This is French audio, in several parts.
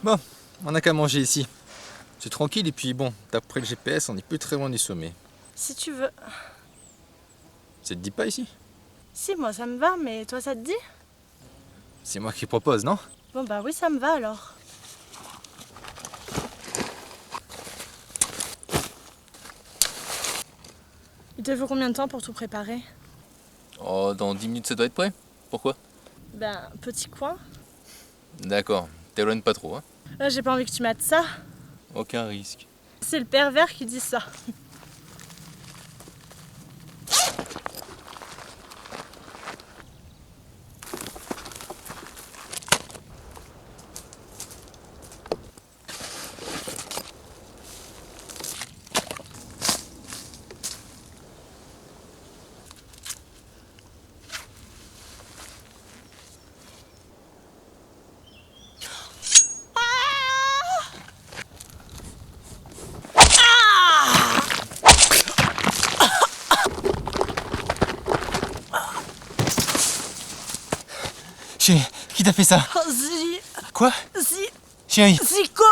Bon, on n'a qu'à manger ici. C'est tranquille et puis bon, d'après le GPS, on n'est plus très loin du sommet. Si tu veux. Ça te dit pas ici? Si, moi ça me va, mais toi ça te dit? C'est moi qui propose, non? Bon bah oui, ça me va alors. Il te faut combien de temps pour tout préparer? Oh, dans 10 minutes ça doit être prêt. Pourquoi? Ben, petit coin. D'accord, t'éloignes pas trop, hein? Là, j'ai pas envie que tu mates ça. Aucun risque. C'est le pervers qui dit ça. Chérie, qui t'a fait ça? Oh, Zi... Quoi? Zi... Chérie, Zico.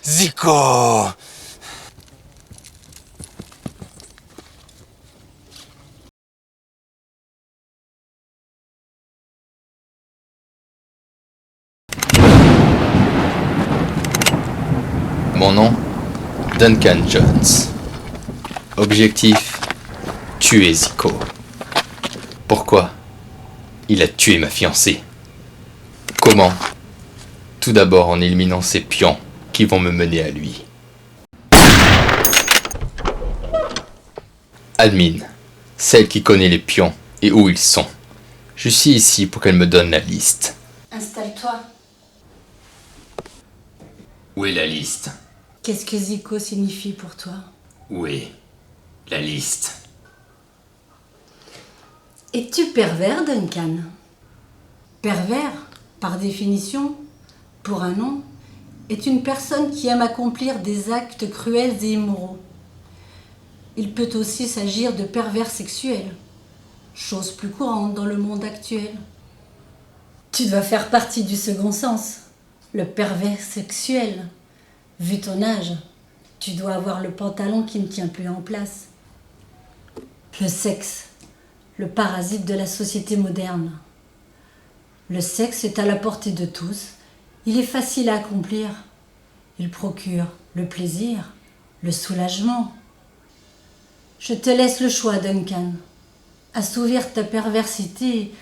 Zico! Mon nom, Duncan Jones. Objectif, tuer Zico. Pourquoi? Il a tué ma fiancée. Comment? Tout d'abord en éliminant ses pions qui vont me mener à lui. Admin, celle qui connaît les pions et où ils sont. Je suis ici pour qu'elle me donne la liste. Installe-toi. Où est la liste? Qu'est-ce que Zico signifie pour toi? Où est la liste? Es-tu pervers, Duncan? Pervers, par définition, pour un nom, est une personne qui aime accomplir des actes cruels et immoraux. Il peut aussi s'agir de pervers sexuels, chose plus courante dans le monde actuel. Tu dois faire partie du second sens, le pervers sexuel. Vu ton âge, tu dois avoir le pantalon qui ne tient plus en place. Le sexe, le parasite de la société moderne. Le sexe est à la portée de tous. Il est facile à accomplir. Il procure le plaisir, le soulagement. Je te laisse le choix, Duncan. Assouvir ta perversité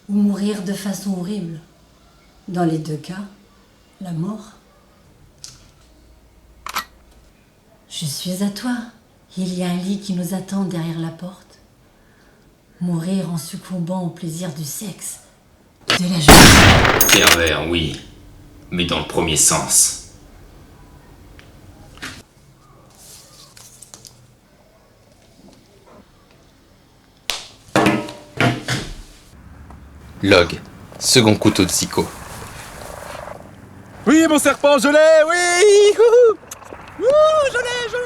ou mourir de façon horrible. Dans les deux cas, la mort. Je suis à toi. Il y a un lit qui nous attend derrière la porte. Mourir en succombant au plaisir du sexe, de la joie. Pervers, oui, mais dans le premier sens. Log, second couteau de Zico. Oui, mon serpent, je l'ai, oui! Wouhou! Wouh, je l'ai, wouh!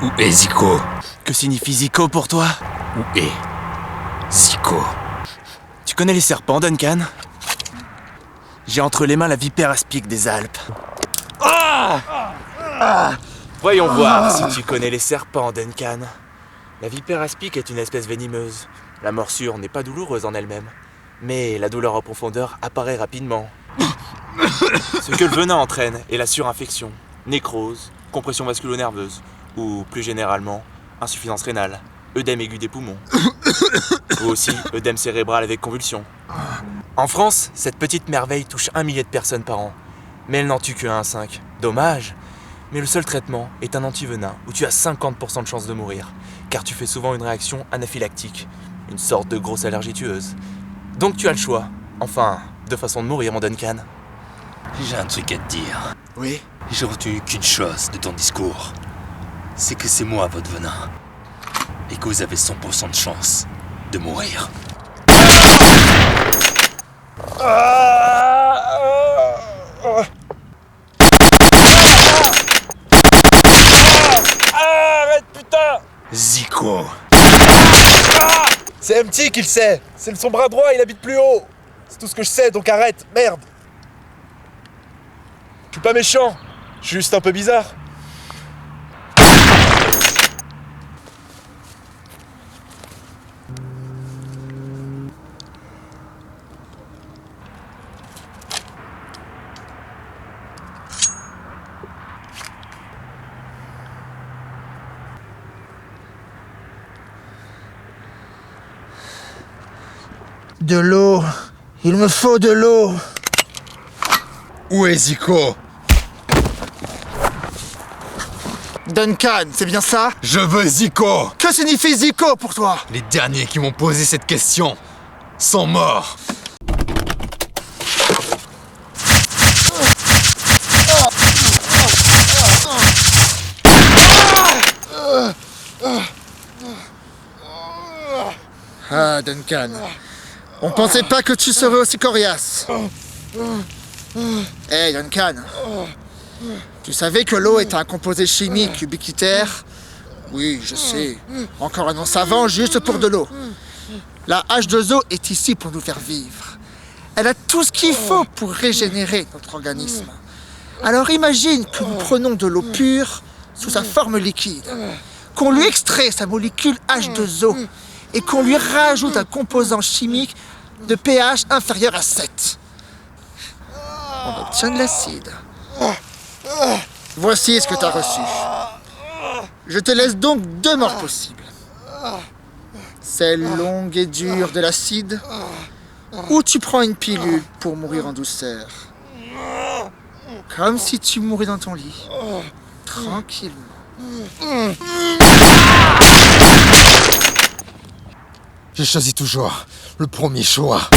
Où est Zico? Que signifie Zico pour toi? Où est Zico? Tu connais les serpents, Duncan? J'ai entre les mains la vipère aspic des Alpes. Voyons voir si tu connais les serpents, Duncan. La vipère aspic est une espèce venimeuse. La morsure n'est pas douloureuse en elle-même, mais la douleur en profondeur apparaît rapidement. Ce que le venin entraîne est la surinfection, nécrose, compression vasculo-nerveuse, ou plus généralement, insuffisance rénale, œdème aigu des poumons, ou aussi œdème cérébral avec convulsion. En France, cette petite merveille touche 1 millier de personnes par an, mais elle n'en tue que 1 à 5. Dommage, mais le seul traitement est un antivenin où tu as 50% de chances de mourir, car tu fais souvent une réaction anaphylactique, une sorte de grosse allergie tueuse. Donc tu as le choix, enfin, de façon de mourir, mon Duncan. J'ai un truc à te dire. Oui? J'ai retenu qu'une chose de ton discours. C'est que c'est moi votre venin. Et que vous avez 100% de chance de mourir. Arrête, putain! Zico. C'est MT qui le sait. C'est son bras droit, il habite plus haut. C'est tout ce que je sais, donc arrête, merde. Je suis pas méchant, je suis juste un peu bizarre. De l'eau. Il me faut de l'eau. Où est Zico? Duncan, c'est bien ça? Je veux Zico. Que signifie Zico pour toi? Les derniers qui m'ont posé cette question sont morts. Ah, Duncan. On pensait pas que tu serais aussi coriace. Hey, Duncan. Tu savais que l'eau est un composé chimique ubiquitaire? Oui, je sais. Encore un nom savant juste pour de l'eau. La H2O est ici pour nous faire vivre. Elle a tout ce qu'il faut pour régénérer notre organisme. Alors imagine que nous prenons de l'eau pure sous sa forme liquide, qu'on lui extrait sa molécule H2O et qu'on lui rajoute un composant chimique de pH inférieur à 7. On obtient de l'acide. Voici ce que tu as reçu. Je te laisse donc deux morts possibles. Celle longue et dure de l'acide, ou tu prends une pilule pour mourir en douceur. Comme si tu mourais dans ton lit. Tranquillement. Je choisis toujours le premier choix.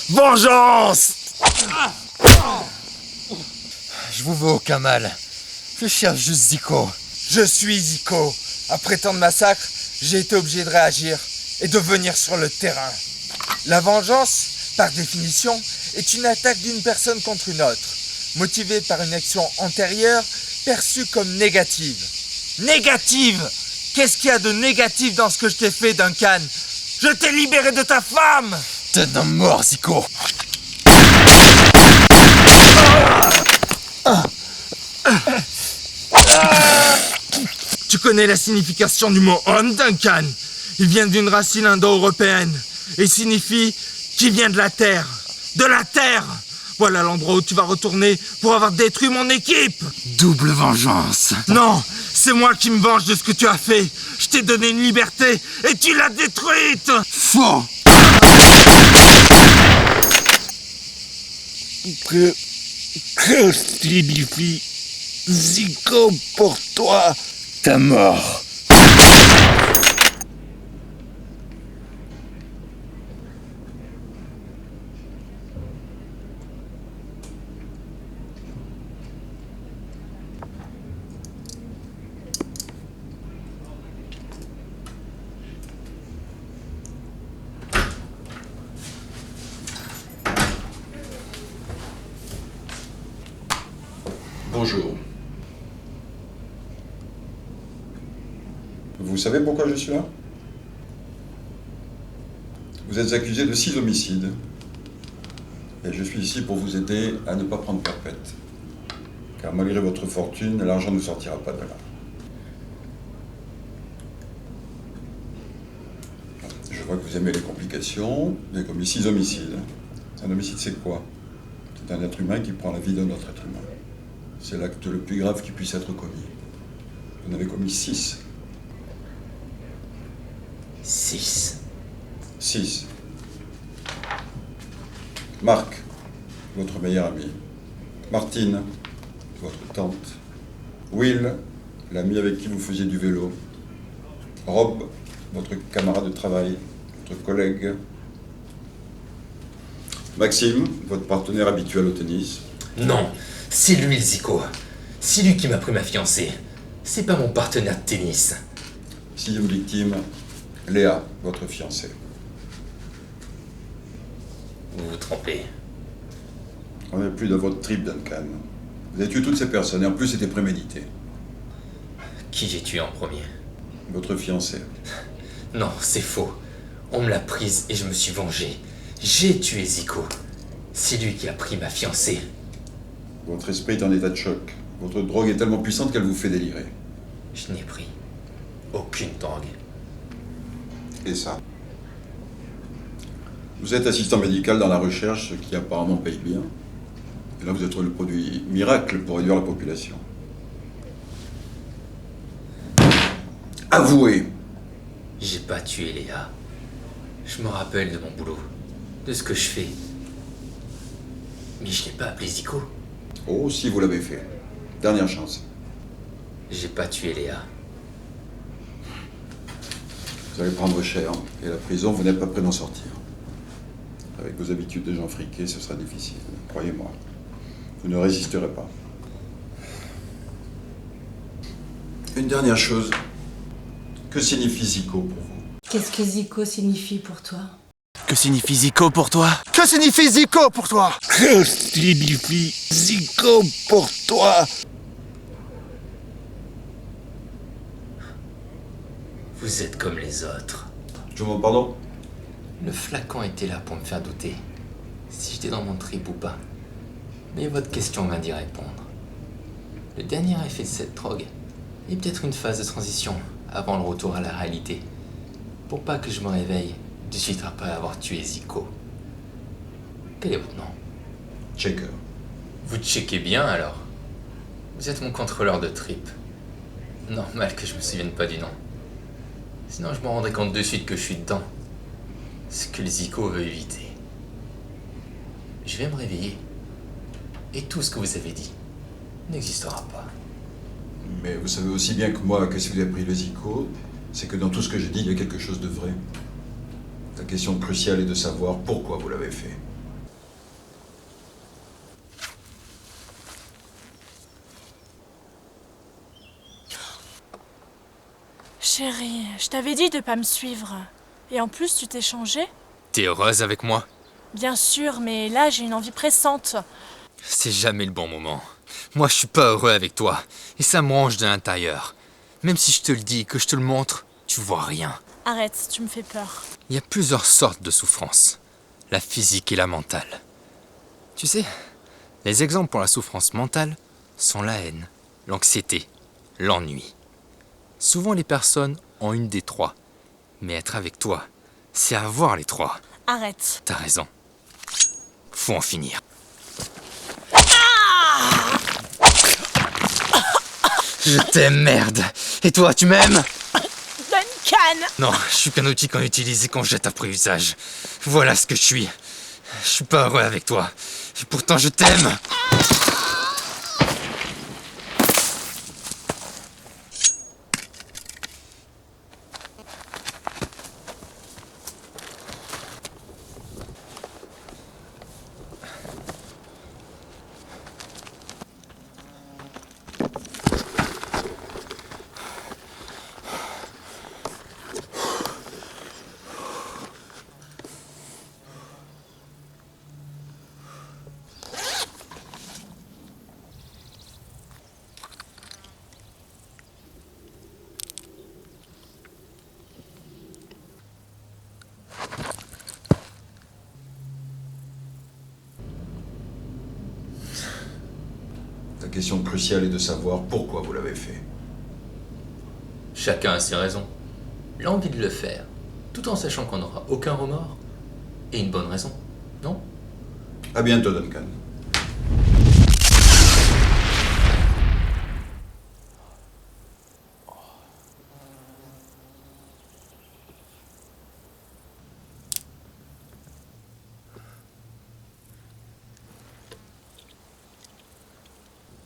Vengeance! Je vous veux aucun mal. Je cherche juste Zico. Je suis Zico. Après tant de massacres, j'ai été obligé de réagir et de venir sur le terrain. La vengeance, par définition, est une attaque d'une personne contre une autre, motivée par une action antérieure perçue comme négative. Négative! Qu'est-ce qu'il y a de négatif dans ce que je t'ai fait, Duncan? Je t'ai libéré de ta femme! T'es d'un mort, Zico. Tu connais la signification du mot homme, Duncan? Il vient d'une racine indo-européenne et signifie qui vient de la terre. De la terre! Voilà l'endroit où tu vas retourner pour avoir détruit mon équipe! Double vengeance. Non, c'est moi qui me venge de ce que tu as fait. Je t'ai donné une liberté et tu l'as détruite! Faux. Que signifie Zico pour toi? Ta mort. Bonjour. Vous savez pourquoi je suis là? Vous êtes accusé de 6 homicides. Et je suis ici pour vous aider à ne pas prendre perpète. Car malgré votre fortune, l'argent ne sortira pas de là. Je vois que vous aimez les complications. Vous avez commis 6 homicides. Un homicide, c'est quoi? C'est un être humain qui prend la vie d'un autre être humain. C'est l'acte le plus grave qui puisse être commis. Vous en avez commis 6. 6. 6. Marc, votre meilleur ami. Martine, votre tante. Will, l'ami avec qui vous faisiez du vélo. Rob, votre camarade de travail, votre collègue. Maxime, votre partenaire habituel au tennis. Non, c'est lui le Zico. C'est lui qui m'a pris ma fiancée. C'est pas mon partenaire de tennis. 6e victime, Léa, votre fiancée. Vous vous trompez. On n'est plus dans votre trip, Duncan. Vous avez tué toutes ces personnes et en plus c'était prémédité. Qui j'ai tué en premier? Votre fiancée. Non, c'est faux. On me l'a prise et je me suis vengé. J'ai tué Zico. C'est lui qui a pris ma fiancée. Votre esprit est en état de choc. Votre drogue est tellement puissante qu'elle vous fait délirer. Je n'ai pris aucune drogue. Et ça? Vous êtes assistant médical dans la recherche, ce qui apparemment paye bien. Et là, vous avez trouvé le produit miracle pour réduire la population. Avouez! J'ai pas tué Léa. Je me rappelle de mon boulot, de ce que je fais. Mais je n'ai pas appelé Zico. Oh, si vous l'avez fait. Dernière chance. J'ai pas tué Léa. Vous allez prendre cher, et la prison, vous n'êtes pas prêt d'en sortir. Avec vos habitudes de gens friqués, ce sera difficile. Croyez-moi. Vous ne résisterez pas. Une dernière chose. Que signifie Zico pour vous? Qu'est-ce que Zico signifie pour toi? Que signifie Zico pour toi? Que signifie Zico pour toi? Que signifie Zico pour toi? Vous êtes comme les autres. Je vous demande pardon? Le flacon était là pour me faire douter. Si j'étais dans mon trip ou pas. Mais votre question vient d'y répondre. Le dernier effet de cette drogue est peut-être une phase de transition avant le retour à la réalité. Pour pas que je me réveille de suite après avoir tué Zico. Quel est votre nom? Checker. Vous checkez bien alors. Vous êtes mon contrôleur de trip. Normal que je me souvienne pas du nom. Sinon je me rendrais compte de suite que je suis dedans. Ce que le Zico veut éviter. Je vais me réveiller. Et tout ce que vous avez dit n'existera pas. Mais vous savez aussi bien que moi que si vous avez pris le Zico, c'est que dans tout ce que j'ai dit, il y a quelque chose de vrai. La question cruciale est de savoir pourquoi vous l'avez fait. Chérie, je t'avais dit de pas me suivre. Et en plus, tu t'es changé? T'es heureuse avec moi? Bien sûr, mais là, j'ai une envie pressante. C'est jamais le bon moment. Moi, je suis pas heureux avec toi. Et ça me ronge de l'intérieur. Même si je te le dis, que je te le montre, tu vois rien. Arrête, tu me fais peur. Il y a plusieurs sortes de souffrances. La physique et la mentale. Tu sais, les exemples pour la souffrance mentale sont la haine, l'anxiété, l'ennui. Souvent, les personnes ont une des trois. Mais être avec toi, c'est avoir les trois. Arrête. T'as raison. Faut en finir. Je t'aime, merde. Et toi, tu m'aimes? Duncan! Non, je suis qu'un outil qu'on utilise et qu'on jette après usage. Voilà ce que je suis. Je suis pas heureux avec toi. Et pourtant, je t'aime. La question cruciale est de savoir pourquoi vous l'avez fait. Chacun a ses raisons. L'envie de le faire, tout en sachant qu'on n'aura aucun remords. Et une bonne raison, non? À bientôt, Duncan.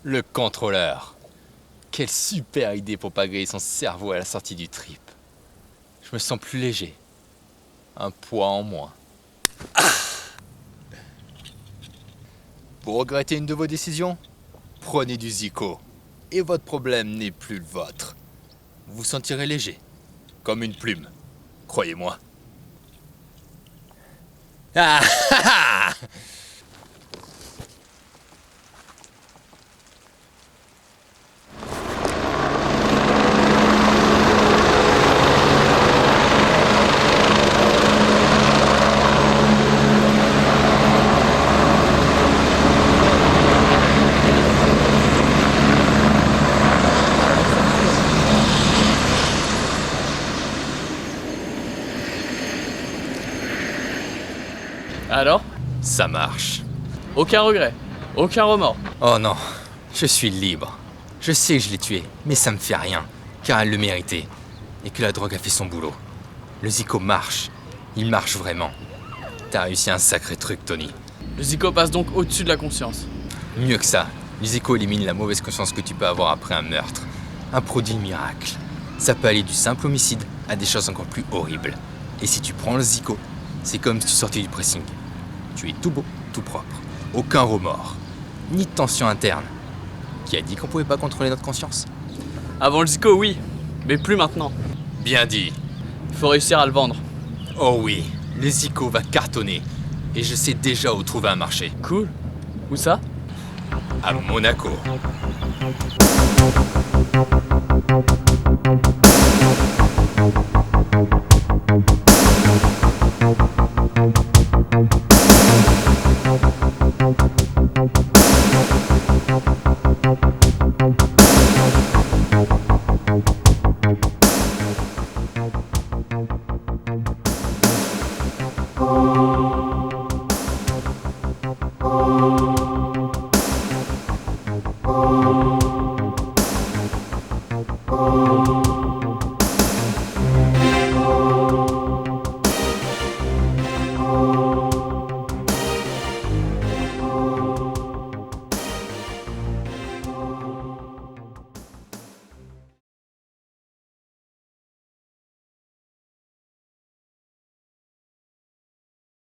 Le contrôleur. Quelle super idée pour pas griller son cerveau à la sortie du trip. Je me sens plus léger. Un poids en moins. Vous regrettez une de vos décisions? Prenez du Zico. Et votre problème n'est plus le vôtre. Vous vous sentirez léger. Comme une plume. Croyez-moi. Ah ah ah! Alors? Ça marche. Aucun regret, aucun remords. Oh non, je suis libre. Je sais que je l'ai tué, mais ça me fait rien, car elle le méritait. Et que la drogue a fait son boulot. Le Zico marche. Il marche vraiment. T'as réussi un sacré truc, Tony. Le Zico passe donc au-dessus de la conscience. Mieux que ça, le Zico élimine la mauvaise conscience que tu peux avoir après un meurtre. Un produit miracle. Ça peut aller du simple homicide à des choses encore plus horribles. Et si tu prends le Zico, c'est comme si tu sortais du pressing. Tu es tout beau, tout propre. Aucun remords. Ni de tension interne. Qui a dit qu'on pouvait pas contrôler notre conscience? Avant le Zico, oui, mais plus maintenant. Bien dit. Faut réussir à le vendre. Oh oui, le Zico va cartonner. Et je sais déjà où trouver un marché. Cool. Où ça? À Monaco.